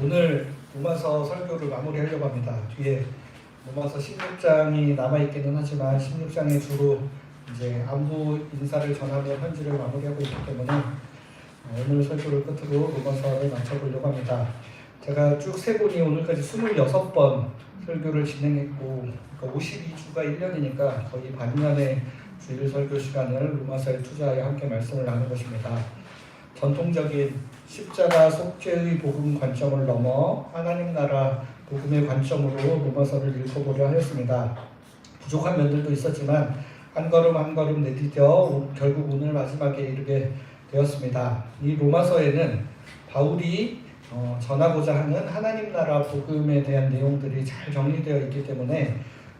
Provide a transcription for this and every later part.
오늘 로마서 설교를 마무리하려고 합니다. 뒤에 로마서 16장이 남아있기는 하지만 16장에 주로 이제 안부 인사를 전하며 편지를 마무리하고 있기 때문에 오늘 설교를 끝으로 로마서를 마쳐보려고 합니다. 제가 쭉 세보니 오늘까지 26번 설교를 진행했고, 그러니까 52주가 1년이니까 거의 반년의 주일 설교 시간을 로마서에 투자하여 함께 말씀을 나눈 것입니다. 전통적인 십자가 속죄의 복음 관점을 넘어 하나님 나라 복음의 관점으로 로마서를 읽어보려 하였습니다. 부족한 면들도 있었지만 한 걸음 한 걸음 내디뎌 결국 오늘 마지막에 이르게 되었습니다. 이 로마서에는 바울이 전하고자 하는 하나님 나라 복음에 대한 내용들이 잘 정리되어 있기 때문에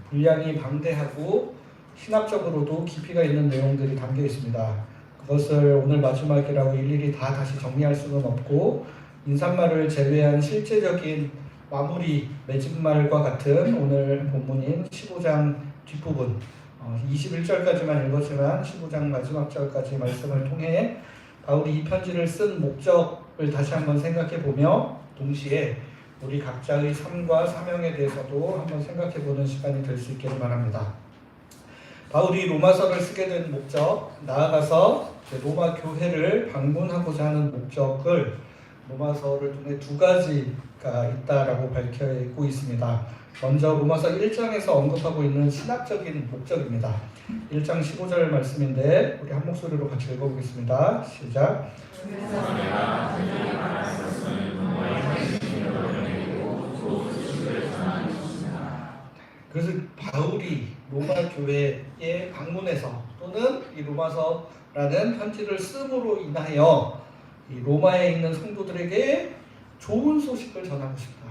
분량이 방대하고 신학적으로도 깊이가 있는 내용들이 담겨 있습니다. 그것을 오늘 마지막이라고 일일이 다 다시 정리할 수는 없고, 인사말을 제외한 실제적인 마무리 맺음말과 같은 오늘 본문인 15장 뒷부분 21절까지만 읽었지만 15장 마지막 절까지 말씀을 통해 바울이 이 편지를 쓴 목적을 다시 한번 생각해 보며 동시에 우리 각자의 삶과 사명에 대해서도 한번 생각해 보는 시간이 될 수 있기를 바랍니다. 바울이 로마서를 쓰게 된 목적, 나아가서 로마 교회를 방문하고자 하는 목적을 로마서를 통해 두 가지가 있다라고 밝히고 있습니다. 먼저 로마서 1장에서 언급하고 있는 신학적인 목적입니다. 1장 15절 말씀인데 우리 한 목소리로 같이 읽어보겠습니다. 시작. 그래서 바울이 로마 교회에 방문해서 또는 이 로마서라는 편지를 씀으로 인하여 이 로마에 있는 성도들에게 좋은 소식을 전하고 싶다.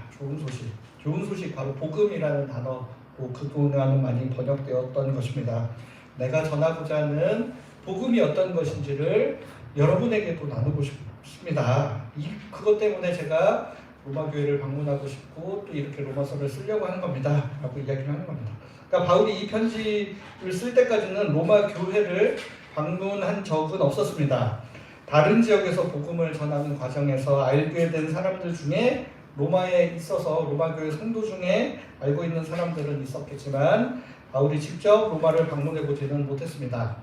좋은 소식 바로 복음이라는 단어로 그동안은 많이 번역되었던 것입니다. 내가 전하고자 하는 복음이 어떤 것인지를 여러분에게도 나누고 싶습니다. 그것 때문에 제가 로마 교회를 방문하고 싶고 또 이렇게 로마서를 쓰려고 하는 겁니다 라고 이야기를 하는 겁니다. 그러니까 바울이 이 편지를 쓸 때까지는 로마 교회를 방문한 적은 없었습니다. 다른 지역에서 복음을 전하는 과정에서 알게 된 사람들 중에 로마에 있어서 로마 교회 성도 중에 알고 있는 사람들은 있었겠지만 바울이 직접 로마를 방문해 보지는 못했습니다.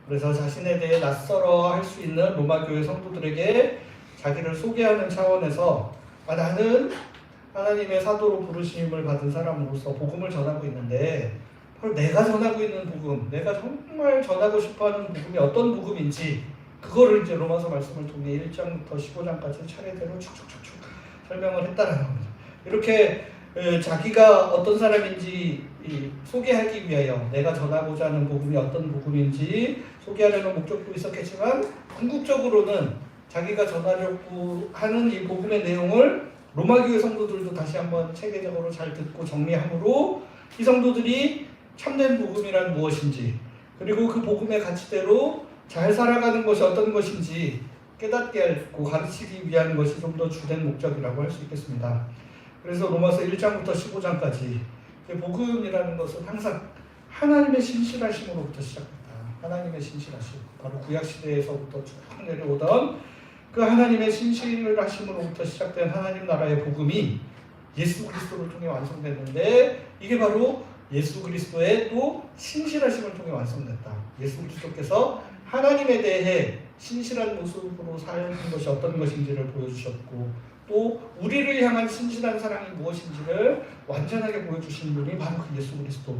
그래서 자신에 대해 낯설어 할 수 있는 로마 교회 성도들에게 자기를 소개하는 차원에서 나는 하나님의 사도로 부르심을 받은 사람으로서 복음을 전하고 있는데 바로 내가 전하고 있는 복음, 내가 정말 전하고 싶어하는 복음이 어떤 복음인지 그거를 이제 로마서 말씀을 통해 1장부터 15장까지 차례대로 축축축축 설명을 했다라는 겁니다. 이렇게 자기가 어떤 사람인지 소개하기 위하여 내가 전하고자 하는 복음이 어떤 복음인지 소개하려는 목적도 있었겠지만 궁극적으로는 자기가 전하려고 하는 이 복음의 내용을 로마 교회 성도들도 다시 한번 체계적으로 잘 듣고 정리함으로 이 성도들이 참된 복음이란 무엇인지 그리고 그 복음의 가치대로 잘 살아가는 것이 어떤 것인지 깨닫게 하고 가르치기 위한 것이 좀 더 주된 목적이라고 할 수 있겠습니다. 그래서 로마서 1장부터 15장까지 복음이라는 것은 항상 하나님의 신실하심으로부터 시작된다. 하나님의 신실하심, 바로 구약시대에서부터 쭉 내려오던 그 하나님의 신실하심으로부터 시작된 하나님 나라의 복음이 예수 그리스도를 통해 완성됐는데 이게 바로 예수 그리스도의 또 신실하심을 통해 완성됐다. 예수 그리스도께서 하나님에 대해 신실한 모습으로 사는 것이 어떤 것인지를 보여주셨고 또 우리를 향한 신실한 사랑이 무엇인지를 완전하게 보여주신 분이 바로 그 예수 그리스도.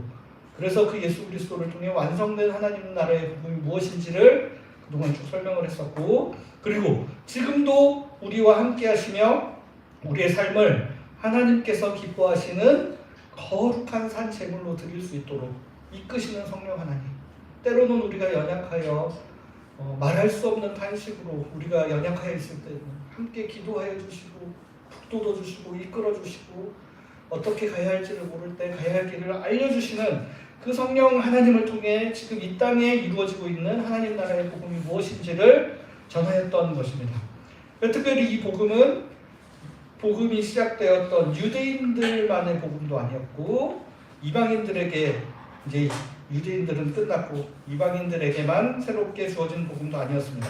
그래서 그 예수 그리스도를 통해 완성된 하나님 나라의 복음이 무엇인지를 그동안 쭉 설명을 했었고 그리고 지금도 우리와 함께 하시며 우리의 삶을 하나님께서 기뻐하시는 거룩한 산 제물로 드릴 수 있도록 이끄시는 성령 하나님. 때로는 우리가 연약하여 말할 수 없는 탄식으로 우리가 연약하여 있을 때는 함께 기도하여 주시고 북돋워 주시고 이끌어 주시고 어떻게 가야 할지를 모를 때 가야 할 길을 알려주시는 그 성령 하나님을 통해 지금 이 땅에 이루어지고 있는 하나님 나라의 복음이 무엇인지를 전하였던 것입니다. 특별히 이 복음이 시작되었던 유대인들만의 복음도 아니었고 이방인들에게 이제 유대인들은 끝났고 이방인들에게만 새롭게 주어진 복음도 아니었습니다.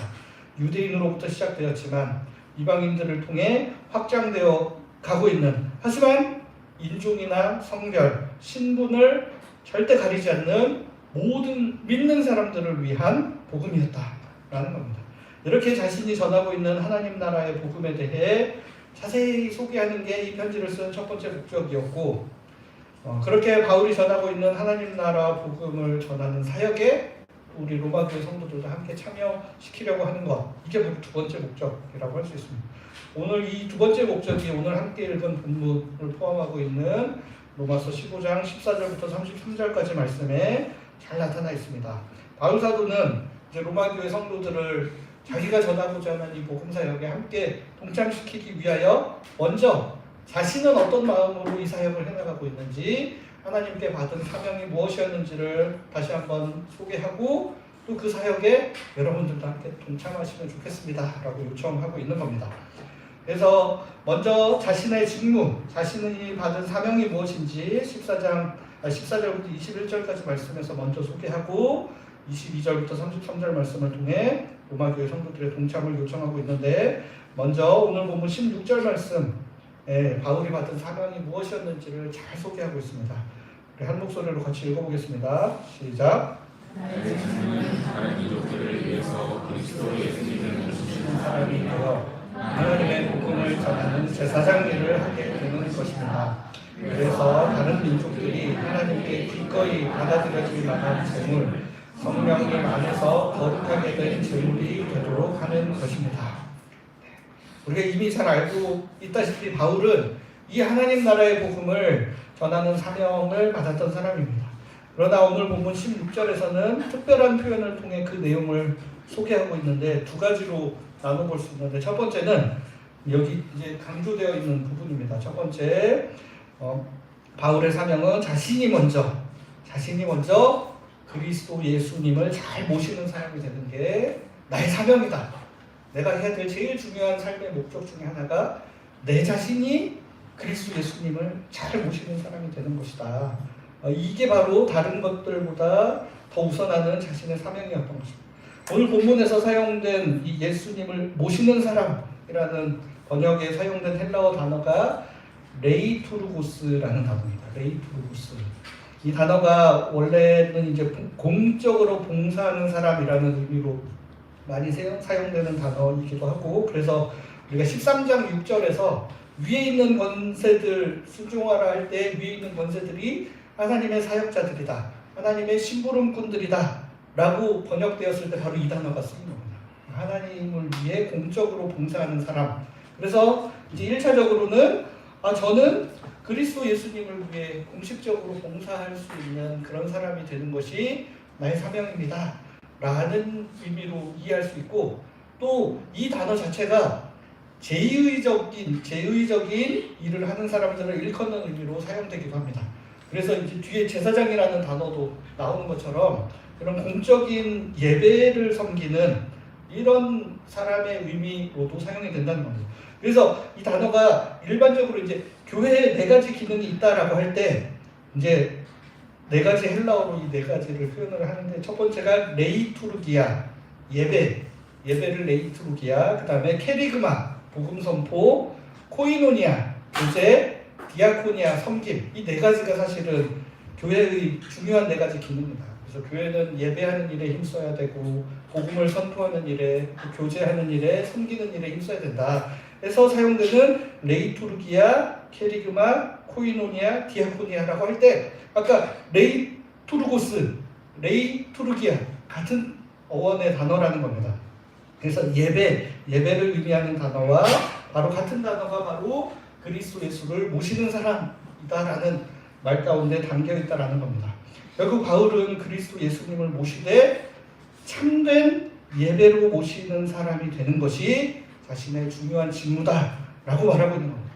유대인으로부터 시작되었지만 이방인들을 통해 확장되어 가고 있는, 하지만 인종이나 성별, 신분을 절대 가리지 않는 모든 믿는 사람들을 위한 복음이었다라는 겁니다. 이렇게 자신이 전하고 있는 하나님 나라의 복음에 대해 자세히 소개하는 게 이 편지를 쓴 첫 번째 목적이었고, 그렇게 바울이 전하고 있는 하나님 나라 복음을 전하는 사역에 우리 로마교회 성도들도 함께 참여시키려고 하는 것, 이게 바로 두 번째 목적이라고 할 수 있습니다. 오늘 이 두 번째 목적이 오늘 함께 읽은 본문을 포함하고 있는 로마서 15장 14절부터 33절까지 말씀에 잘 나타나 있습니다. 바울 사도는 이제 로마교회 성도들을 자기가 전하고자 하는 이 복음 사역에 함께 동참시키기 위하여 먼저 자신은 어떤 마음으로 이 사역을 해나가고 있는지, 하나님께 받은 사명이 무엇이었는지를 다시 한번 소개하고, 또 그 사역에 여러분들도 함께 동참하시면 좋겠습니다 라고 요청하고 있는 겁니다. 그래서 먼저 자신의 직무, 자신이 받은 사명이 무엇인지 14절부터 21절까지 말씀에서 먼저 소개하고, 22절부터 33절 말씀을 통해 로마교회 성도들의 동참을 요청하고 있는데, 먼저 오늘 본문 16절 말씀에 바울이 받은 사명이 무엇이었는지를 잘 소개하고 있습니다. 우리 한 목소리로 같이 읽어보겠습니다. 시작. 나의 직무는 다른 이족들을 위해서 그리스도 예수님을 모시는 사람이 되어 하나님의 복음을 전하는 제사장 일을 하게 되는 것입니다. 그래서 다른 민족들이 하나님께 기꺼이 받아들여질 만한 제물, 성령님 안에서 거룩하게 된 제물이 되도록 하는 것입니다. 우리가 이미 잘 알고 있다시피 바울은 이 하나님 나라의 복음을 전하는 사명을 받았던 사람입니다. 그러나 오늘 본문 16절에서는 특별한 표현을 통해 그 내용을 소개하고 있는데, 두 가지로 나눠볼 수 있는데, 첫 번째는 여기 이제 강조되어 있는 부분입니다. 첫 번째, 바울의 사명은 자신이 먼저 그리스도 예수님을 잘 모시는 사람이 되는 게 나의 사명이다. 내가 해야 될 제일 중요한 삶의 목적 중에 하나가 내 자신이 그리스도 예수님을 잘 모시는 사람이 되는 것이다. 이게 바로 다른 것들보다 더 우선하는 자신의 사명이었던 것입니다. 오늘 본문에서 사용된 이 예수님을 모시는 사람이라는 번역에 사용된 헬라어 단어가 레이투르고스라는 단어입니다. 레이투르고스. 이 단어가 원래는 이제 공적으로 봉사하는 사람이라는 의미로 많이 사용되는 단어이기도 하고, 그래서 우리가 13장 6절에서 위에 있는 권세들 순종하라 할 때 위에 있는 권세들이 하나님의 사역자들이다, 하나님의 심부름꾼들이다 라고 번역되었을 때 바로 이 단어가 쓰인 겁니다. 하나님을 위해 공적으로 봉사하는 사람. 그래서 이제 1차적으로는 저는 그리스도 예수님을 위해 공식적으로 봉사할 수 있는 그런 사람이 되는 것이 나의 사명입니다 라는 의미로 이해할 수 있고, 또 이 단어 자체가 제의적인 일을 하는 사람들을 일컫는 의미로 사용되기도 합니다. 그래서 이제 뒤에 제사장이라는 단어도 나오는 것처럼 그런 공적인 예배를 섬기는 이런 사람의 의미로도 사용이 된다는 겁니다. 그래서 이 단어가 일반적으로 이제 교회에 네 가지 기능이 있다라고 할 때 이제 네 가지 헬라어로 이 네 가지를 표현을 하는데, 첫 번째가 레이투르기아, 예배를 레이투르기아, 그 다음에 케리그마, 복음 선포, 코이노니아, 교제, 디아코니아, 섬김, 이 네 가지가 사실은 교회의 중요한 네 가지 기능입니다. 그래서 교회는 예배하는 일에 힘써야 되고, 복음을 선포하는 일에, 교제하는 일에, 섬기는 일에 힘써야 된다. 해서 사용되는 레이투르기아, 케리그마, 코이노니아, 디아코니아라고 할 때 아까 레이투르고스, 레이투르기아 같은 어원의 단어라는 겁니다. 그래서 예배를 의미하는 단어와 바로 같은 단어가 바로 그리스도 예수를 모시는 사람이다라는 말 가운데 담겨 있다라는 겁니다. 결국 바울은 그리스도 예수님을 모시되 참된 예배로 모시는 사람이 되는 것이 자신의 중요한 직무다라고 말하고 있는 겁니다.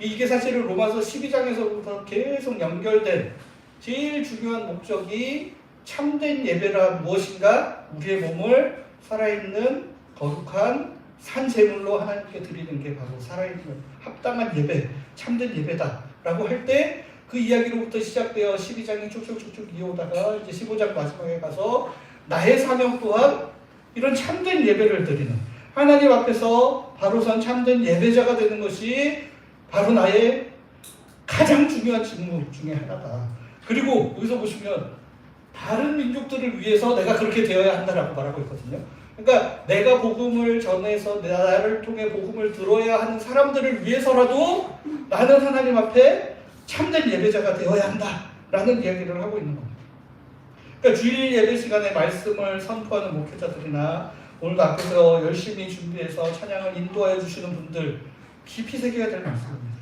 이게 사실은 로마서 12장에서부터 계속 연결된 제일 중요한 목적이 참된 예배란 무엇인가? 우리의 몸을 살아있는 거룩한 산 제물로 하나님께 드리는 게 바로 살아있는 합당한 예배, 참된 예배다라고 할 때 그 이야기로부터 시작되어 12장이 쭉쭉쭉쭉 이어오다가 이제 15장 마지막에 가서 나의 사명 또한 이런 참된 예배를 드리는, 하나님 앞에서 바로 선 참된 예배자가 되는 것이 바로 나의 가장 중요한 직무 중에 하나다. 그리고 여기서 보시면 다른 민족들을 위해서 내가 그렇게 되어야 한다라고 말하고 있거든요. 그러니까 내가 복음을 전해서 나를 통해 복음을 들어야 하는 사람들을 위해서라도 나는 하나님 앞에 참된 예배자가 되어야 한다라는 이야기를 하고 있는 겁니다. 그러니까 주일 예배 시간에 말씀을 선포하는 목회자들이나 오늘도 앞에서 열심히 준비해서 찬양을 인도하여 주시는 분들 깊이 새겨야 될 말씀입니다.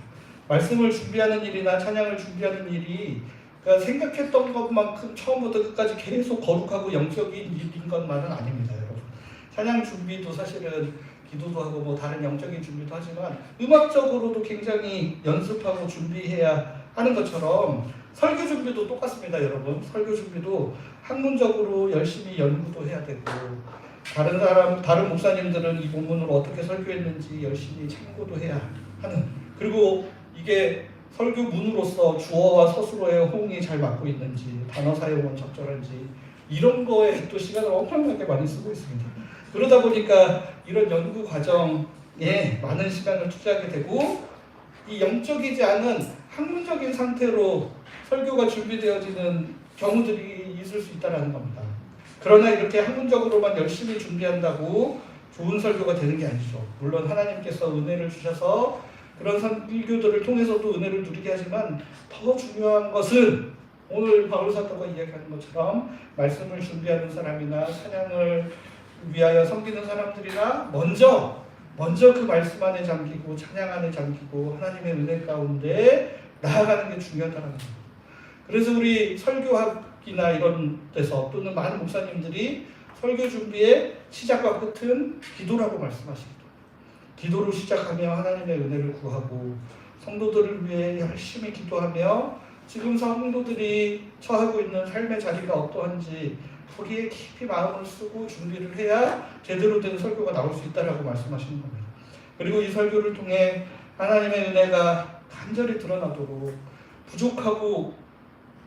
말씀을 준비하는 일이나 찬양을 준비하는 일이 그러니까 생각했던 것만큼 처음부터 끝까지 계속 거룩하고 영적인 일인 것만은 아닙니다, 여러분. 찬양 준비도 사실은 기도도 하고 뭐 다른 영적인 준비도 하지만 음악적으로도 굉장히 연습하고 준비해야 하는 것처럼 설교 준비도 똑같습니다, 여러분. 설교 준비도 학문적으로 열심히 연구도 해야 되고 다른 목사님들은 이 본문을 어떻게 설교했는지 열심히 참고도 해야 하는, 그리고 이게 설교문으로서 주어와 서술어의 호응이 잘 맞고 있는지, 단어 사용은 적절한지 이런 거에 또 시간을 엄청나게 많이 쓰고 있습니다. 그러다 보니까 이런 연구 과정에 많은 시간을 투자하게 되고 이 영적이지 않은 학문적인 상태로 설교가 준비되어지는 경우들이 있을 수 있다는 겁니다. 그러나 이렇게 학문적으로만 열심히 준비한다고 좋은 설교가 되는 게 아니죠. 물론 하나님께서 은혜를 주셔서 그런 설교들을 통해서도 은혜를 누리게 하지만 더 중요한 것은 오늘 바울 사도가 이야기하는 것처럼 말씀을 준비하는 사람이나 찬양을 위하여 섬기는 사람들이나 먼저 그 말씀 안에 잠기고 찬양 안에 잠기고 하나님의 은혜 가운데 나아가는 게 중요하다는 겁니다. 그래서 우리 설교학이나 이런 데서 또는 많은 목사님들이 설교 준비의 시작과 끝은 기도라고 말씀하십니다. 기도로 시작하며 하나님의 은혜를 구하고 성도들을 위해 열심히 기도하며 지금 성도들이 처하고 있는 삶의 자리가 어떠한지 거기에 깊이 마음을 쓰고 준비를 해야 제대로 된 설교가 나올 수 있다라고 말씀하시는 겁니다. 그리고 이 설교를 통해 하나님의 은혜가 간절히 드러나도록 부족하고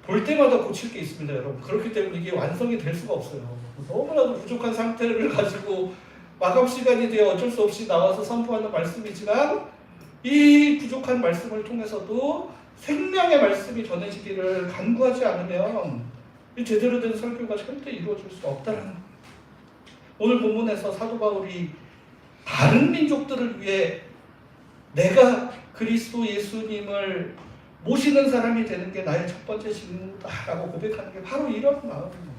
볼 때마다 고칠 게 있습니다, 여러분. 그렇기 때문에 이게 완성이 될 수가 없어요. 너무나도 부족한 상태를 가지고 마감 시간이 되어 어쩔 수 없이 나와서 선포하는 말씀이지만 이 부족한 말씀을 통해서도 생명의 말씀이 전해지기를 간구하지 않으면 제대로 된 설교가 절대 이루어질 수 없다는 겁니다. 오늘 본문에서 사도 바울이 다른 민족들을 위해 내가 그리스도 예수님을 모시는 사람이 되는 게 나의 첫 번째 직무다라고 고백하는 게 바로 이런 마음입니다.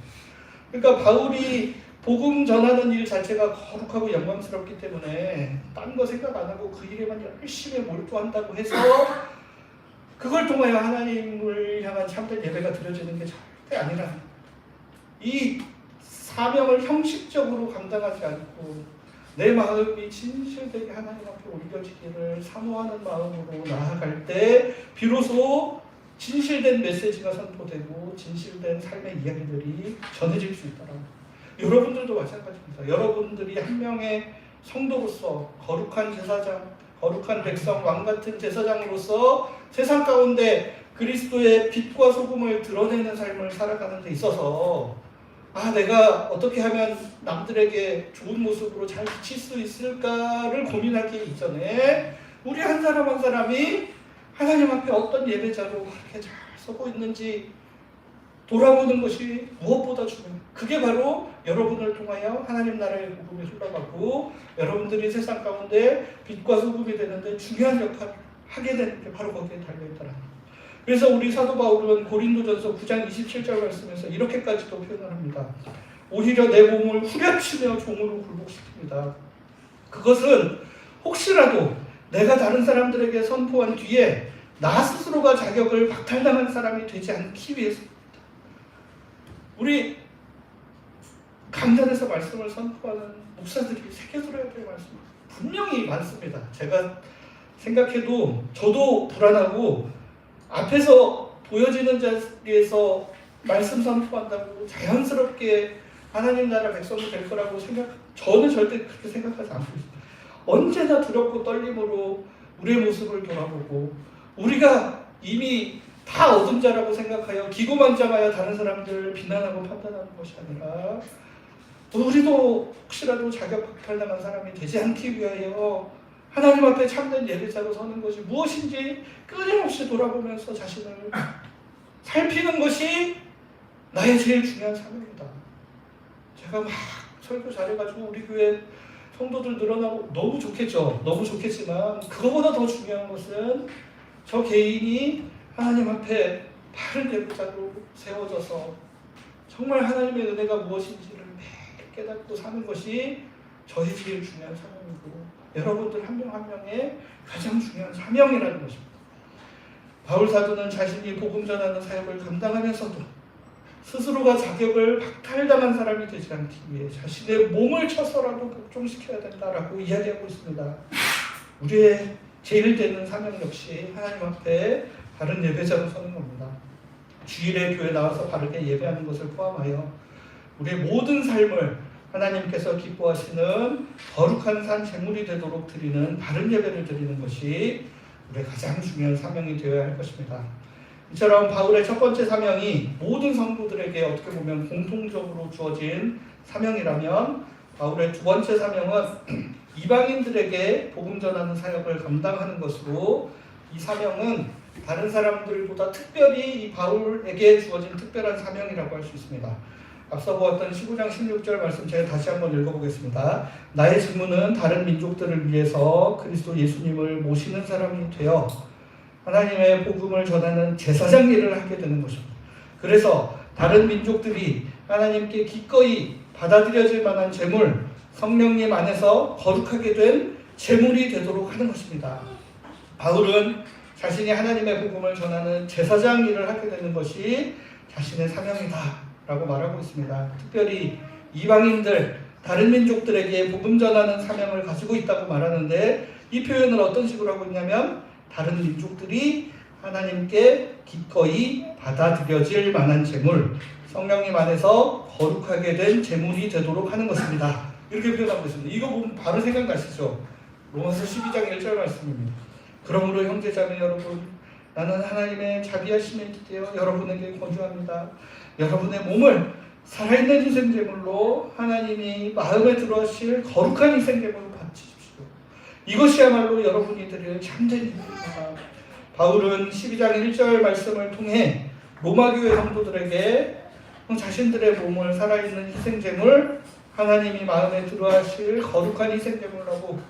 그러니까 바울이 복음 전하는 일 자체가 거룩하고 영광스럽기 때문에 딴 거 생각 안 하고 그 일에만 열심히 몰두한다고 해서 그걸 통하여 하나님을 향한 참된 예배가 드려지는 게 절대 아니라 이 사명을 형식적으로 감당하지 않고 내 마음이 진실되게 하나님 앞에 올려지기를 사모하는 마음으로 나아갈 때 비로소 진실된 메시지가 선포되고 진실된 삶의 이야기들이 전해질 수 있다라고. 여러분들도 마찬가지입니다. 여러분들이 한 명의 성도로서 거룩한 제사장, 거룩한 백성, 왕같은 제사장으로서 세상 가운데 그리스도의 빛과 소금을 드러내는 삶을 살아가는 데 있어서 내가 어떻게 하면 남들에게 좋은 모습으로 잘 비칠 수 있을까를 고민하기 이전에 우리 한 사람 한 사람이 하나님 앞에 어떤 예배자로 그렇게 잘 서고 있는지 돌아보는 것이 무엇보다 중요해요. 그게 바로 여러분을 통하여 하나님 나라의 복음이 흘러가고 여러분들이 세상 가운데 빛과 소금이 되는데 중요한 역할을 하게 되는 게 바로 거기에 달려있다는 거예요. 그래서 우리 사도 바울은 고린도전서 9장 27절 말씀에서 이렇게까지도 표현을 합니다. 오히려 내 몸을 후려치며 종으로 굴복시킵니다. 그것은 혹시라도 내가 다른 사람들에게 선포한 뒤에 나 스스로가 자격을 박탈당한 사람이 되지 않기 위해서입니다. 우리 강단에서 말씀을 선포하는 목사들이 새겨들어야 될 말씀 분명히 많습니다. 제가 생각해도 저도 불안하고 앞에서 보여지는 자리에서 말씀 선포한다고 자연스럽게 하나님 나라 백성이 될 거라고 저는 절대 그렇게 생각하지 않고 있습니다. 언제나 두렵고 떨림으로 우리의 모습을 돌아보고 우리가 이미 다 얻은 자라고 생각하여 기고만장하여 다른 사람들을 비난하고 판단하는 것이 아니라 우리도 혹시라도 자격 박탈당한 사람이 되지 않기 위하여 하나님 앞에 참된 예배자로 서는 것이 무엇인지 끊임없이 돌아보면서 자신을 살피는 것이 나의 제일 중요한 사명이다. 제가 막 설교 잘해가지고 우리 교회 성도들 늘어나고 너무 좋겠죠. 너무 좋겠지만 그거보다 더 중요한 것은 저 개인이 하나님 앞에 바른 예배자로 세워져서 정말 하나님의 은혜가 무엇인지를 매일 깨닫고 사는 것이 저희 제일 중요한 사명이고 여러분들 한 명 한 명의 가장 중요한 사명이라는 것입니다. 바울 사도는 자신이 복음 전하는 사역을 감당하면서도 스스로가 자격을 박탈당한 사람이 되지 않기 위해 자신의 몸을 쳐서라도 복종시켜야 된다라고 이야기하고 있습니다. 우리의 제일 되는 사명 역시 하나님 앞에 바른 예배자로 서는 겁니다. 주일에 교회 나와서 바르게 예배하는 것을 포함하여 우리의 모든 삶을 하나님께서 기뻐하시는 거룩한 산 제물이 되도록 드리는 바른 예배를 드리는 것이 우리의 가장 중요한 사명이 되어야 할 것입니다. 이처럼 바울의 첫 번째 사명이 모든 성도들에게 어떻게 보면 공통적으로 주어진 사명이라면 바울의 두 번째 사명은 이방인들에게 복음 전하는 사역을 감당하는 것으로 이 사명은 다른 사람들보다 특별히 이 바울에게 주어진 특별한 사명이라고 할 수 있습니다. 앞서 보았던 15장 16절 말씀 제가 다시 한번 읽어보겠습니다. 나의 직무는 다른 민족들을 위해서 그리스도 예수님을 모시는 사람이 되어 하나님의 복음을 전하는 제사장 일을 하게 되는 것입니다. 그래서 다른 민족들이 하나님께 기꺼이 받아들여질 만한 제물, 성령님 안에서 거룩하게 된 제물이 되도록 하는 것입니다. 바울은 자신이 하나님의 복음을 전하는 제사장 일을 하게 되는 것이 자신의 사명이다 라고 말하고 있습니다. 특별히 이방인들, 다른 민족들에게 복음 전하는 사명을 가지고 있다고 말하는데 이 표현을 어떤 식으로 하고 있냐면 다른 민족들이 하나님께 기꺼이 받아들여질 만한 제물, 성령님 안에서 거룩하게 된 제물이 되도록 하는 것입니다. 이렇게 표현하고 있습니다. 이거 보면 바로 생각나시죠? 로마서 12장 1절 말씀입니다. 그러므로 형제자매 여러분, 나는 하나님의 자비하심에 기대어 여러분에게 권유합니다. 여러분의 몸을 살아있는 희생제물로 하나님이 마음에 들어하실 거룩한 희생제물로 바치십시오. 이것이야말로 여러분이 드릴 참된 일입니다. 바울은 12장 1절 말씀을 통해 로마교회 성도들에게 자신들의 몸을 살아있는 희생제물, 하나님이 마음에 들어하실 거룩한 희생제물로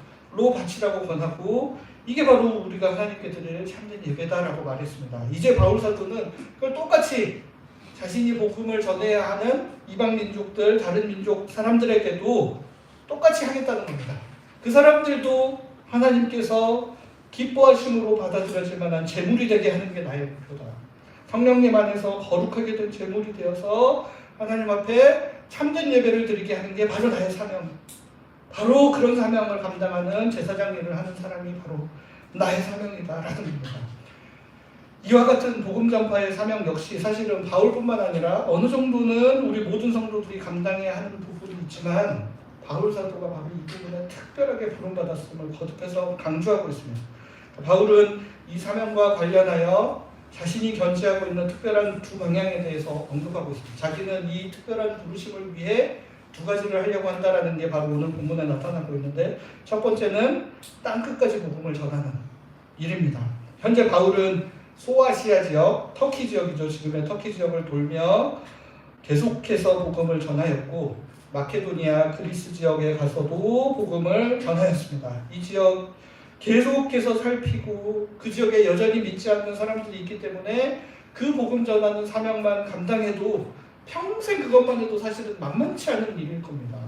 바치라고 권하고 이게 바로 우리가 하나님께 드릴 참된 예배다라고 말했습니다. 이제 바울 사도는 그걸 똑같이 자신이 복음을 전해야 하는 이방 민족들, 다른 민족 사람들에게도 똑같이 하겠다는 겁니다. 그 사람들도 하나님께서 기뻐하심으로 받아들여질 만한 제물이 되게 하는 게 나의 목표다. 성령님 안에서 거룩하게 된 제물이 되어서 하나님 앞에 참된 예배를 드리게 하는 게 바로 나의 사명. 바로 그런 사명을 감당하는 제사장 일을 하는 사람이 바로 나의 사명이다라는 겁니다. 이와 같은 복음 전파의 사명 역시 사실은 바울뿐만 아니라 어느 정도는 우리 모든 성도들이 감당해야 하는 부분이 있지만 바울 사도가 바로 이 부분에 특별하게 부름받았음을 거듭해서 강조하고 있습니다. 바울은 이 사명과 관련하여 자신이 견지하고 있는 특별한 두 방향에 대해서 언급하고 있습니다. 자기는 이 특별한 부르심을 위해 두 가지를 하려고 한다라는 게 바로 오늘 본문에 나타나고 있는데 첫 번째는 땅끝까지 복음을 전하는 일입니다. 현재 바울은 소아시아 지역, 터키 지역이죠. 지금의 터키 지역을 돌며 계속해서 복음을 전하였고 마케도니아, 그리스 지역에 가서도 복음을 전하였습니다. 이 지역 계속해서 살피고 그 지역에 여전히 믿지 않는 사람들이 있기 때문에 그 복음 전하는 사명만 감당해도 평생 그것만 해도 사실은 만만치 않은 일일 겁니다.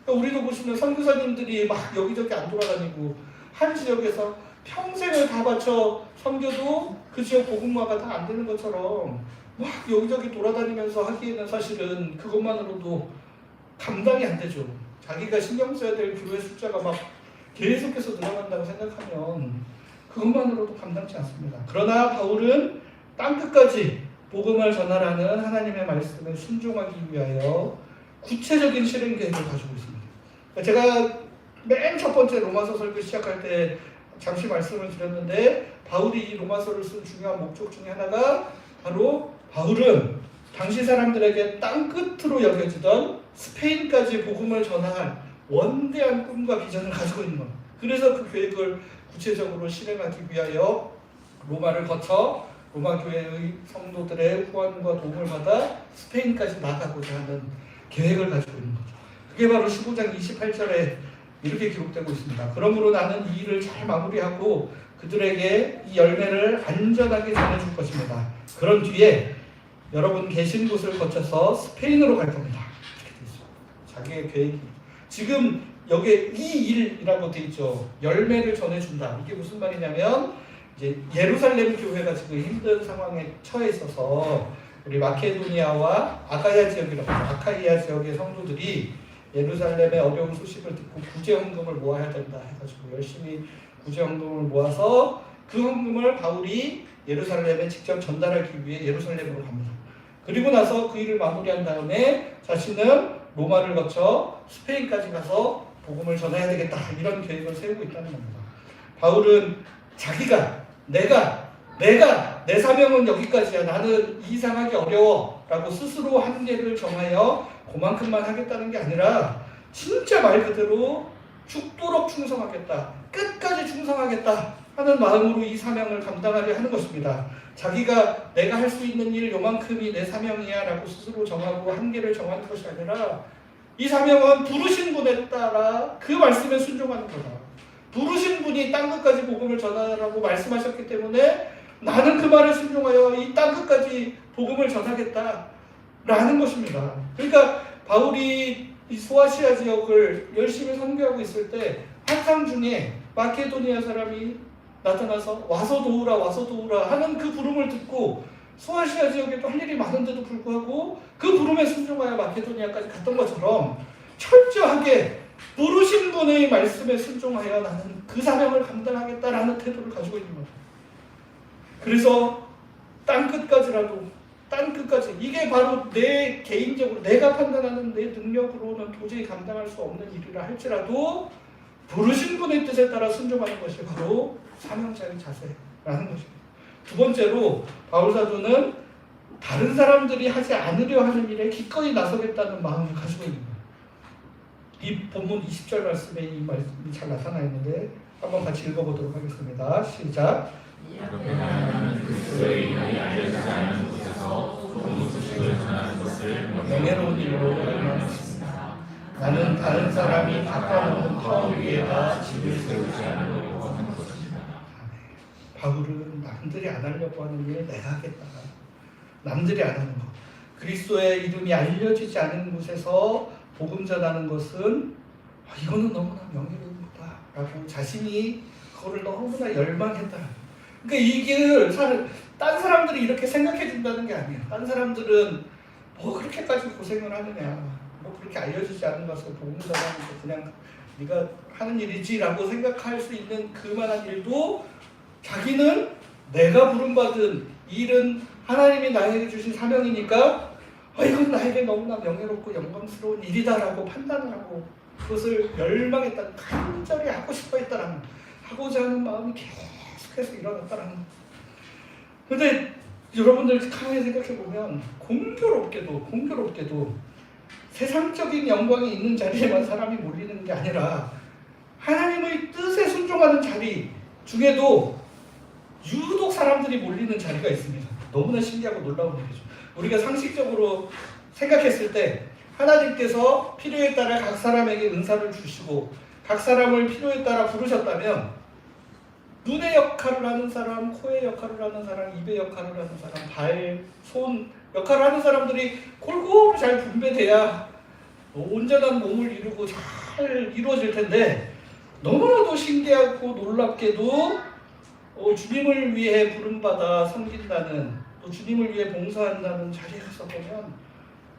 그러니까 우리도 보시면 선교사님들이 막 여기저기 안 돌아다니고 한 지역에서 평생을 다 바쳐 섬겨도 그 지역 복음화가 다 안 되는 것처럼 막 여기저기 돌아다니면서 하기에는 사실은 그것만으로도 감당이 안 되죠. 자기가 신경 써야 될 교회 숫자가 막 계속해서 늘어난다고 생각하면 그것만으로도 감당치 않습니다. 그러나 바울은 땅끝까지 복음을 전하라는 하나님의 말씀에 순종하기 위하여 구체적인 실행 계획을 가지고 있습니다. 제가 맨 첫 번째 로마서 설교 시작할 때 잠시 말씀을 드렸는데 바울이 이 로마서를 쓴 중요한 목적 중에 하나가 바로 바울은 당시 사람들에게 땅끝으로 여겨지던 스페인까지 복음을 전할 원대한 꿈과 비전을 가지고 있는 겁니다. 그래서 그 계획을 구체적으로 실행하기 위하여 로마를 거쳐 로마 교회의 성도들의 후원과 도움을 받아 스페인까지 나가고자 하는 계획을 가지고 있는 거죠. 그게 바로 15장 28절에 이렇게 기록되고 있습니다. 그러므로 나는 이 일을 잘 마무리하고 그들에게 이 열매를 안전하게 전해줄 것입니다. 그런 뒤에 여러분 계신 곳을 거쳐서 스페인으로 갈 겁니다. 이렇게 돼 있어요. 자기의 계획이. 지금 여기에 이 일이라고 돼 있죠. 열매를 전해준다. 이게 무슨 말이냐면 이제 예루살렘 교회가 지금 힘든 상황에 처해 있어서 우리 마케도니아와 아가야 지역이라고 하죠. 아카이아 지역의 성도들이 예루살렘의 어려운 소식을 듣고 구제 헌금을 모아야 된다 해가지고 열심히 구제 헌금을 모아서 그 헌금을 바울이 예루살렘에 직접 전달하기 위해 예루살렘으로 갑니다. 그리고 나서 그 일을 마무리한 다음에 자신은 로마를 거쳐 스페인까지 가서 복음을 전해야 되겠다 이런 계획을 세우고 있다는 겁니다. 바울은 자기가 내 사명은 여기까지야. 나는 이상하기 어려워 라고 스스로 한계를 정하여 그만큼만 하겠다는 게 아니라 진짜 말 그대로 죽도록 충성하겠다. 끝까지 충성하겠다 하는 마음으로 이 사명을 감당하려 하는 것입니다. 자기가 내가 할 수 있는 일 요만큼이 내 사명이야 라고 스스로 정하고 한계를 정하는 것이 아니라 이 사명은 부르신 분에 따라 그 말씀에 순종하는 거다. 부르신 분이 땅끝까지 복음을 전하라고 말씀하셨기 때문에 나는 그 말에 순종하여 이 땅끝까지 복음을 전하겠다 라는 것입니다. 그러니까 바울이 이 소아시아 지역을 열심히 선교하고 있을 때 한상 중에 마케도니아 사람이 나타나서 와서 도우라 하는 그 부름을 듣고 소아시아 지역에도 할 일이 많은데도 불구하고 그 부름에 순종하여 마케도니아까지 갔던 것처럼 철저하게 부르신 분의 말씀에 순종하여 나는 그 사명을 감당하겠다라는 태도를 가지고 있는 거죠. 그래서 땅끝까지 이게 바로 내 개인적으로 내가 판단하는 내 능력으로는 도저히 감당할 수 없는 일이라 할지라도 부르신 분의 뜻에 따라 순종하는 것이 바로 사명자의 자세라는 것입니다. 두 번째로 바울 사도는 다른 사람들이 하지 않으려 하는 일에 기꺼이 나서겠다는 마음을 가지고 있는 거예요. 이 본문 20절 말씀에 이 말씀이 잘 나타나 있는데 한번 같이 읽어보도록 하겠습니다. 시작. 그러면 그리스도의 이름이 알려지지 않은 곳에서 복음 소식을 전하는 것을 명예로운 일로 알겠습니다. 나는 다른 사람이 닦아놓은 터 위에다 집을 세우지 않으려고 하는 것입니다. 바울은 남들이 안 하려고 하는 일을 내가 하겠다. 남들이 안 하는 것. 그리스도의 이름이 알려지지 않은 곳에서 복음 전하는 것은 이거는 너무나 명예로운 거다라고 자신이 그거를 너무나 열망했다. 그러니까 이게 딴 사람들이 이렇게 생각해 준다는 게 아니에요. 딴 사람들은 뭐 그렇게까지 고생을 하느냐, 뭐 그렇게 알려지지 않은 것을 복음 전하는 거 그냥 네가 하는 일이지라고 생각할 수 있는 그만한 일도 자기는 내가 부름받은 일은 하나님이 나에게 주신 사명이니까 이건 나에게 너무나 명예롭고 영광스러운 일이다라고 판단을 하고 그것을 열망했다는, 간절히 하고 싶어 했다라는, 하고자 하는 마음이 계속해서 일어났다라는. 근데 여러분들 가만히 생각해보면 공교롭게도 세상적인 영광이 있는 자리에만 사람이 몰리는 게 아니라 하나님의 뜻에 순종하는 자리 중에도 유독 사람들이 몰리는 자리가 있습니다. 너무나 신기하고 놀라운 일이죠. 우리가 상식적으로 생각했을 때 하나님께서 필요에 따라 각 사람에게 은사를 주시고 각 사람을 필요에 따라 부르셨다면 눈의 역할을 하는 사람, 코의 역할을 하는 사람, 입의 역할을 하는 사람, 발, 손 역할을 하는 사람들이 골고루 잘 분배돼야 온전한 몸을 이루고 잘 이루어질 텐데 너무나도 신기하고 놀랍게도 주님을 위해 부름받아 섬긴다는, 또 주님을 위해 봉사한다는 자리에 가서 보면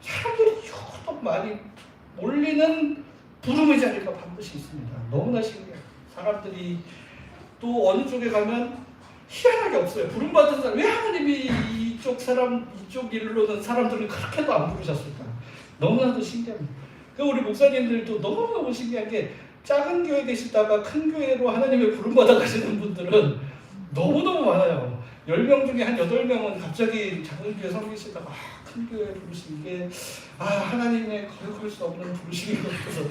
사람들이 유독 많이 몰리는 부름의 자리가 반드시 있습니다. 너무나 신기해요. 사람들이 또 어느 쪽에 가면 희한하게 없어요. 부름받은 사람, 왜 하나님이 이쪽 일로는 사람들을 그렇게도 안 부르셨을까? 너무나도 신기합니다. 우리 목사님들도 너무너무 신기한 게 작은 교회 계시다가 큰 교회로 하나님의 부름받아 가시는 분들은 너무너무 많아요. 10명 중에 한 8명은 갑자기 작은 교회 섬기시다가 큰 교회 부르신 게 하나님의 거역할 수 없는 부르심인 것 같아서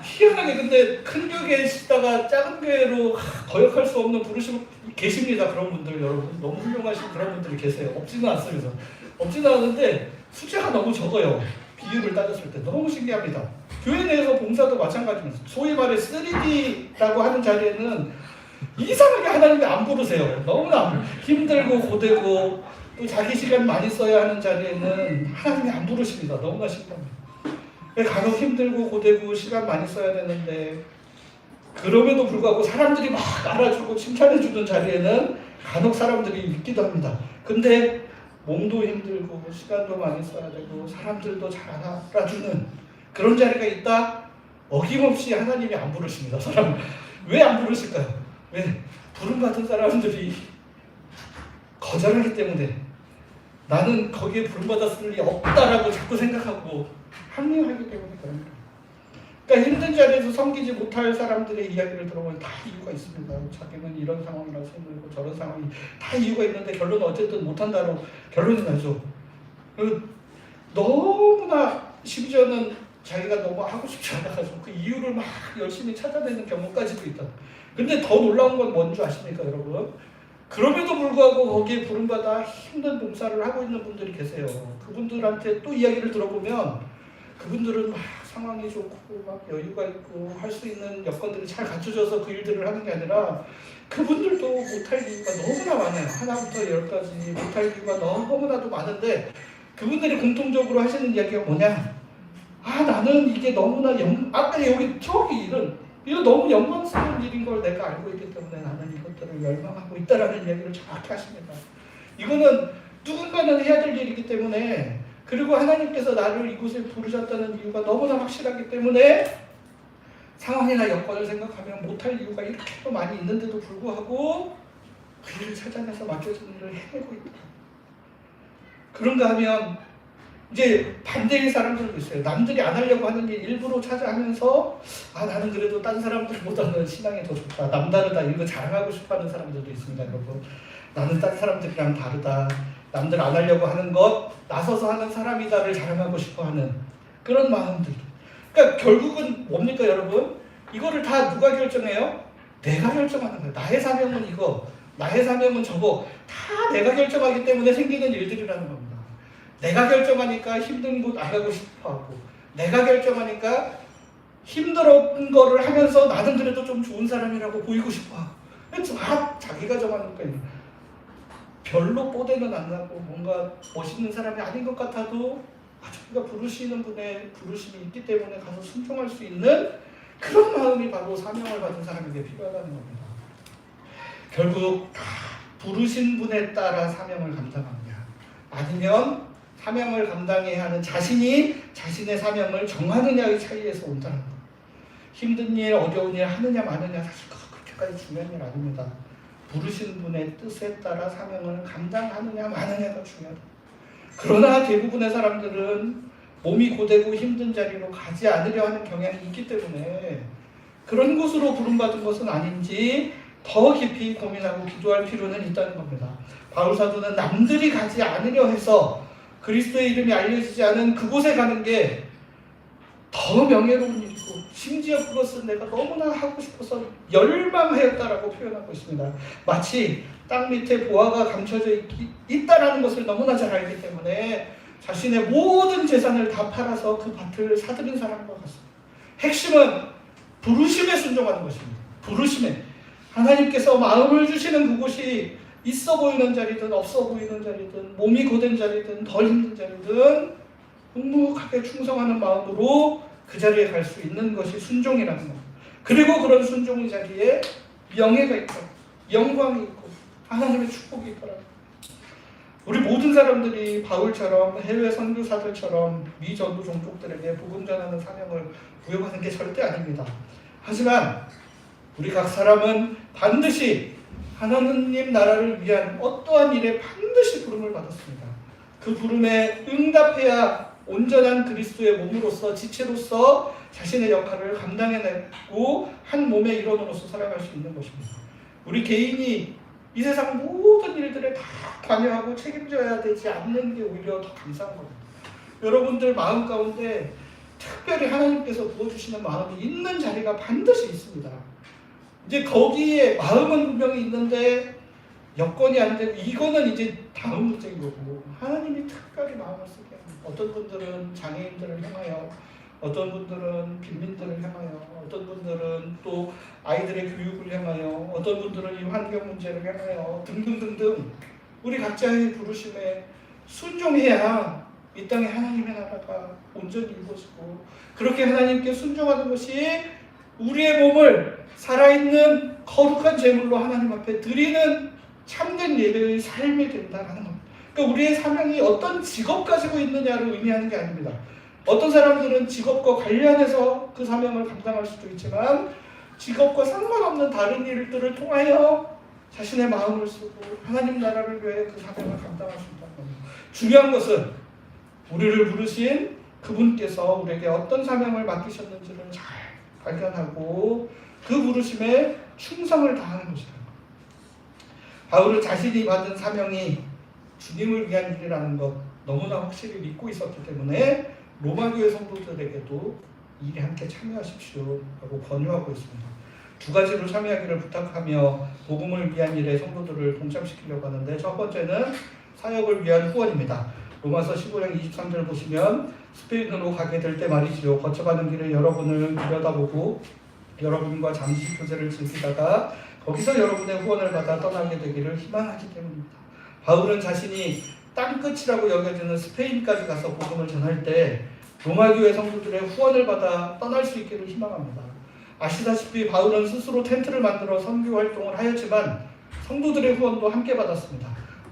희한하게 근데 큰 교회에 계시다가 작은 교회로 거역할 수 없는 부르심이 계십니다. 그런 분들 여러분 너무 훌륭하신 그런 분들이 계세요. 없지는 않습니다. 없지는 않은데 숫자가 너무 적어요. 비율을 따졌을 때 너무 신기합니다. 교회 내에서 봉사도 마찬가지입니다. 소위 말해 3D라고 하는 자리에는 이상하게 하나님이 안 부르세요. 너무나 힘들고 고되고 또 자기 시간 많이 써야 하는 자리에는 하나님이 안 부르십니다. 너무나 신기합니다. 간혹 힘들고 고되고 시간 많이 써야 되는데 그럼에도 불구하고 사람들이 막 알아주고 칭찬해주는 자리에는 간혹 사람들이 믿기도 합니다. 근데 몸도 힘들고 시간도 많이 써야 되고 사람들도 잘 알아주는 그런 자리가 있다? 어김없이 하나님이 안 부르십니다. 사람 왜 안 부르실까요? 왜? 부름받은 사람들이 거절하기 때문에 나는 거기에 부름받았을 일이 없다라고 자꾸 생각하고 합리화하기 때문에 그럽니다. 그러니까 힘든 자리에서 섬기지 못할 사람들의 이야기를 들어보면 다 이유가 있습니다. 자기는 이런 상황이라서 힘들고 저런 상황이 다 이유가 있는데 결론은 어쨌든 못한다로 결론이 나죠. 너무나 심지어는 자기가 너무 하고 싶지 않아가지고 그 이유를 막 열심히 찾아내는 경우까지도 있다. 근데 더 놀라운 건 뭔지 아십니까 여러분? 그럼에도 불구하고 거기에 부름받아 힘든 봉사를 하고 있는 분들이 계세요. 그분들한테 또 이야기를 들어보면 그분들은 막 상황이 좋고 막 여유가 있고 할 수 있는 여건들이 잘 갖춰져서 그 일들을 하는 게 아니라 그분들도 못할 이유가 너무나 많아요. 하나부터 10까지 못할 이유가 너무나도 많은데 그분들이 공통적으로 하시는 이야기가 뭐냐? 나는 이게 너무나 아까 여기 저기 이거 너무 영광스러운 일인 걸 내가 알고 있기 때문에 나는 이것들을 열망하고 있다라는 이야기를 정확히 하십니다. 이거는 누군가는 해야 될 일이기 때문에 그리고 하나님께서 나를 이곳에 부르셨다는 이유가 너무나 확실하기 때문에 상황이나 여건을 생각하면 못할 이유가 이렇게 많이 있는데도 불구하고 그 일을 찾아내서 맡겨진 일을 해내고 있다. 그런가 하면 이제 반대의 사람들도 있어요. 남들이 안 하려고 하는 일 일부러 찾아하면서 나는 그래도 딴 사람들보다는 신앙이 더 좋다. 남다르다. 이거 자랑하고 싶어하는 사람들도 있습니다. 여러분. 나는 딴 사람들이랑 다르다. 남들 안 하려고 하는 것 나서서 하는 사람이다를 자랑하고 싶어하는 그런 마음들. 그러니까 결국은 뭡니까 여러분? 이거를 다 누가 결정해요? 내가 결정하는 거예요. 나의 사명은 이거, 나의 사명은 저거 다 내가 결정하기 때문에 생기는 일들이라는 겁니다. 내가 결정하니까 힘든 곳 안 가고 싶어하고 내가 결정하니까 힘들은 거를 하면서 나는 그래도 좀 좋은 사람이라고 보이고 싶어하고 다 자기가 정하는 거예요. 별로 뽀대는 안 나고 뭔가 멋있는 사람이 아닌 것 같아도 자기가 부르시는 분의 부르심이 있기 때문에 가서 순종할 수 있는 그런 마음이 바로 사명을 받은 사람에게 필요하다는 겁니다. 결국 다 부르신 분에 따라 사명을 감당하느냐 아니면 사명을 감당해야 하는 자신이 자신의 사명을 정하느냐의 차이에서 온다는 것. 힘든 일, 어려운 일 하느냐 마느냐 사실 그렇게까지 중요한 일 아닙니다. 부르신 분의 뜻에 따라 사명을 감당하느냐 마느냐가 중요하다. 그러나 대부분의 사람들은 몸이 고되고 힘든 자리로 가지 않으려 하는 경향이 있기 때문에 그런 곳으로 부름받은 것은 아닌지 더 깊이 고민하고 기도할 필요는 있다는 겁니다. 바울 사도는 남들이 가지 않으려 해서 그리스도의 이름이 알려지지 않은 그곳에 가는 게 더 명예로운 일이고 심지어 그것은 내가 너무나 하고 싶어서 열망하였다라고 표현하고 있습니다. 마치 땅 밑에 보화가 감춰져 있다라는 것을 너무나 잘 알기 때문에 자신의 모든 재산을 다 팔아서 그 밭을 사들인 사람과 같습니다. 핵심은 부르심에 순종하는 것입니다. 부르심에 하나님께서 마음을 주시는 그곳이 있어 보이는 자리든 없어 보이는 자리든 몸이 고된 자리든 덜 힘든 자리든 묵묵하게 충성하는 마음으로 그 자리에 갈 수 있는 것이 순종이라는 겁니다. 그리고 그런 순종의 자리에 명예가 있고 영광이 있고 하나님의 축복이 있더라고요. 우리 모든 사람들이 바울처럼 해외 선교사들처럼 미전도 종족들에게 복음 전하는 사명을 부여받는 게 절대 아닙니다. 하지만 우리 각 사람은 반드시 하나님 나라를 위한 어떠한 일에 반드시 부름을 받았습니다. 그 부름에 응답해야 온전한 그리스도의 몸으로서 지체로서 자신의 역할을 감당해내고 한 몸의 일원으로서 살아갈 수 있는 것입니다. 우리 개인이 이 세상 모든 일들에 다 관여하고 책임져야 되지 않는 게 오히려 더 감사한 겁니다. 여러분들 마음 가운데 특별히 하나님께서 부어주시는 마음이 있는 자리가 반드시 있습니다. 이제 거기에 마음은 분명히 있는데 여건이 안 되고, 이거는 이제 다음 문제인 거고, 하나님이 특별히 마음을 쓰게 합니다. 어떤 분들은 장애인들을 향하여, 어떤 분들은 빈민들을 향하여, 어떤 분들은 또 아이들의 교육을 향하여, 어떤 분들은 이 환경 문제를 향하여 등등등등, 우리 각자의 부르심에 순종해야 이 땅에 하나님의 나라가 온전히 이루어지고, 그렇게 하나님께 순종하는 것이 우리의 몸을 살아있는 거룩한 제물로 하나님 앞에 드리는 참된 예배의 삶이 된다는 겁니다. 그러니까 우리의 사명이 어떤 직업 가지고 있느냐를 의미하는 게 아닙니다. 어떤 사람들은 직업과 관련해서 그 사명을 감당할 수도 있지만, 직업과 상관없는 다른 일들을 통하여 자신의 마음을 쓰고 하나님 나라를 위해 그 사명을 감당할 수 있다는 겁니다. 중요한 것은 우리를 부르신 그분께서 우리에게 어떤 사명을 맡기셨는지를 잘 발견하고 그 부르심에 충성을 다하는 것이다. 바울은 자신이 받은 사명이 주님을 위한 일이라는 것 너무나 확실히 믿고 있었기 때문에 로마교회 성도들에게도 일에 함께 참여하십시오 라고 권유하고 있습니다. 두 가지로 참여하기를 부탁하며 복음을 위한 일에 성도들을 동참시키려고 하는데, 첫 번째는 사역을 위한 후원입니다. 로마서 15장 23절 보시면, 스페인으로 가게 될 때 말이지요, 거쳐가는 길에 여러분을 들여다보고 여러분과 잠시 교제를 즐기다가 거기서 여러분의 후원을 받아 떠나게 되기를 희망하기 때문입니다. 바울은 자신이 땅끝이라고 여겨지는 스페인까지 가서 복음을 전할 때 로마교회 성도들의 후원을 받아 떠날 수 있기를 희망합니다. 아시다시피 바울은 스스로 텐트를 만들어 선교 활동을 하였지만 성도들의 후원도 함께 받았습니다.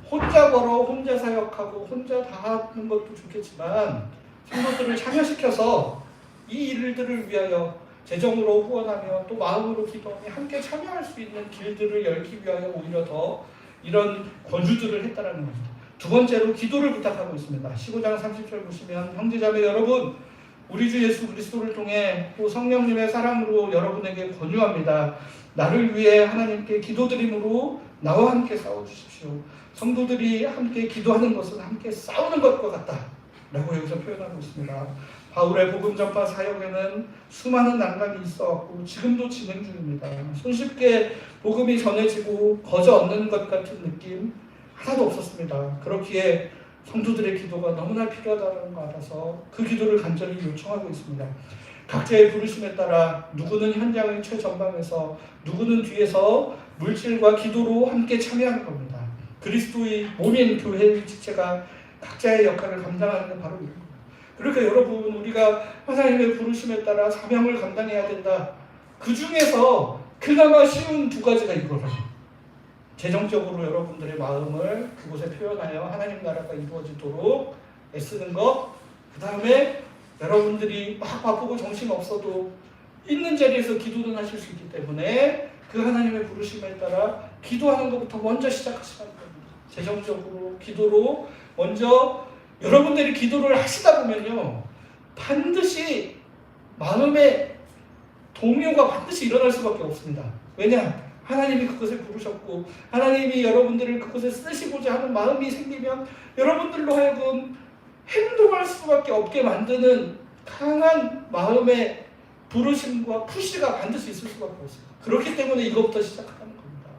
혼자 걸어 혼자 사역하고 혼자 다 하는 것도 좋겠지만, 성도들을 참여시켜서 이 일들을 위하여 재정으로 후원하며 또 마음으로 기도하며 함께 참여할 수 있는 길들을 열기 위하여 오히려 더 이런 권유들을 했다는 겁니다. 두 번째로 기도를 부탁하고 있습니다. 15장 30절 보시면, 형제자매 여러분, 우리 주 예수 그리스도를 통해 또 성령님의 사랑으로 여러분에게 권유합니다. 나를 위해 하나님께 기도드림으로 나와 함께 싸워주십시오. 성도들이 함께 기도하는 것은 함께 싸우는 것과 같다 라고 여기서 표현하고 있습니다. 바울의 복음 전파 사역에는 수많은 난관이 있어왔고 지금도 진행 중입니다. 손쉽게 복음이 전해지고 거저 얻는 것 같은 느낌 하나도 없었습니다. 그렇기에 성도들의 기도가 너무나 필요하다는 거 알아서 그 기도를 간절히 요청하고 있습니다. 각자의 부르심에 따라 누구는 현장의 최전방에서, 누구는 뒤에서 물질과 기도로 함께 참여하는 겁니다. 그리스도의 몸인 교회의 지체가 각자의 역할을 감당하는 게 바로 이런 겁니다. 그러니까 여러분, 우리가 하나님의 부르심에 따라 사명을 감당해야 된다. 그 중에서 그나마 쉬운 두 가지가 이거예요. 재정적으로 여러분들의 마음을 그곳에 표현하여 하나님 나라가 이루어지도록 애쓰는 것, 그 다음에 여러분들이 막 바쁘고 정신없어도 있는 자리에서 기도는 하실 수 있기 때문에 그 하나님의 부르심에 따라 기도하는 것부터 먼저 시작하시라는 겁니다. 재정적으로, 기도로 먼저 여러분들이 기도를 하시다 보면요, 반드시 마음의 동요가 반드시 일어날 수밖에 없습니다. 왜냐? 하나님이 그것을 부르셨고 하나님이 여러분들을 그것에 쓰시고자 하는 마음이 생기면 여러분들로 하여금 행동할 수밖에 없게 만드는 강한 마음의 부르심과 푸시가 반드시 있을 수밖에 없습니다. 그렇기 때문에 이것부터 시작하는 겁니다.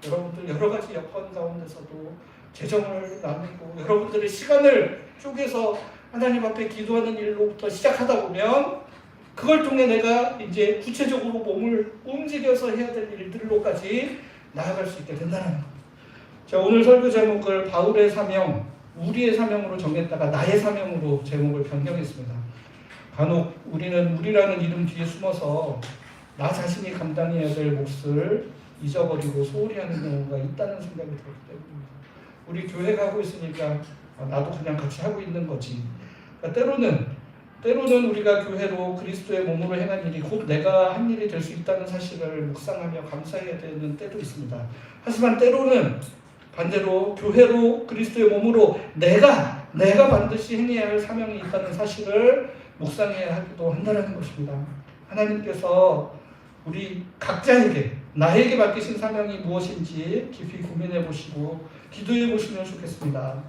여러분들 여러 가지 여건 가운데서도 재정을 나누고 여러분들의 시간을 쪼개서 하나님 앞에 기도하는 일로부터 시작하다 보면 그걸 통해 내가 이제 구체적으로 몸을 움직여서 해야 될 일들로까지 나아갈 수 있게 된다는 겁니다. 자, 오늘 설교 제목을 바울의 사명, 우리의 사명으로 정했다가 나의 사명으로 제목을 변경했습니다. 간혹 우리는 우리라는 이름 뒤에 숨어서 나 자신이 감당해야 될 몫을 잊어버리고 소홀히 하는 경우가 있다는 생각이 들기 때문입니다. 우리 교회 가고 있으니까 나도 그냥 같이 하고 있는 거지. 그러니까 때로는 우리가 교회로 그리스도의 몸으로 행한 일이 곧 내가 한 일이 될 수 있다는 사실을 묵상하며 감사해야 되는 때도 있습니다. 하지만 때로는 반대로 교회로 그리스도의 몸으로 내가 반드시 행해야 할 사명이 있다는 사실을 묵상해야 하기도 한다는 것입니다. 하나님께서 우리 각자에게 나에게 맡기신 사명이 무엇인지 깊이 고민해 보시고 기도해 보시면 좋겠습니다.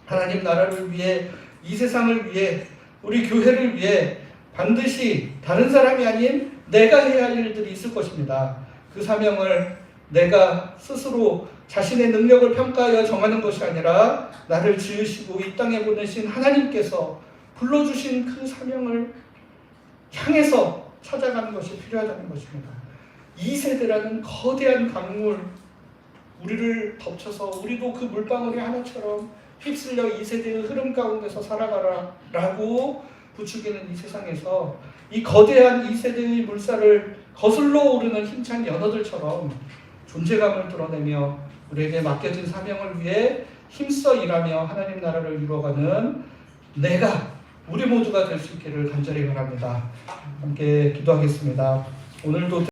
하나님 나라를 위해, 이 세상을 위해, 우리 교회를 위해 반드시 다른 사람이 아닌 내가 해야 할 일들이 있을 것입니다. 그 사명을 내가 스스로 자신의 능력을 평가하여 정하는 것이 아니라 나를 지으시고 이 땅에 보내신 하나님께서 불러주신 그 사명을 향해서 찾아가는 것이 필요하다는 것입니다. 2세대라는 거대한 강물, 우리를 덮쳐서 우리도 그 물방울이 하나처럼 휩쓸려 2세대의 흐름 가운데서 살아가라 라고 부추기는 이 세상에서 이 거대한 2세대의 물살을 거슬러 오르는 힘찬 연어들처럼 존재감을 드러내며 우리에게 맡겨진 사명을 위해 힘써 일하며 하나님 나라를 이루어가는 우리 모두가 될 수 있기를 간절히 바랍니다. 함께 기도하겠습니다. 오늘도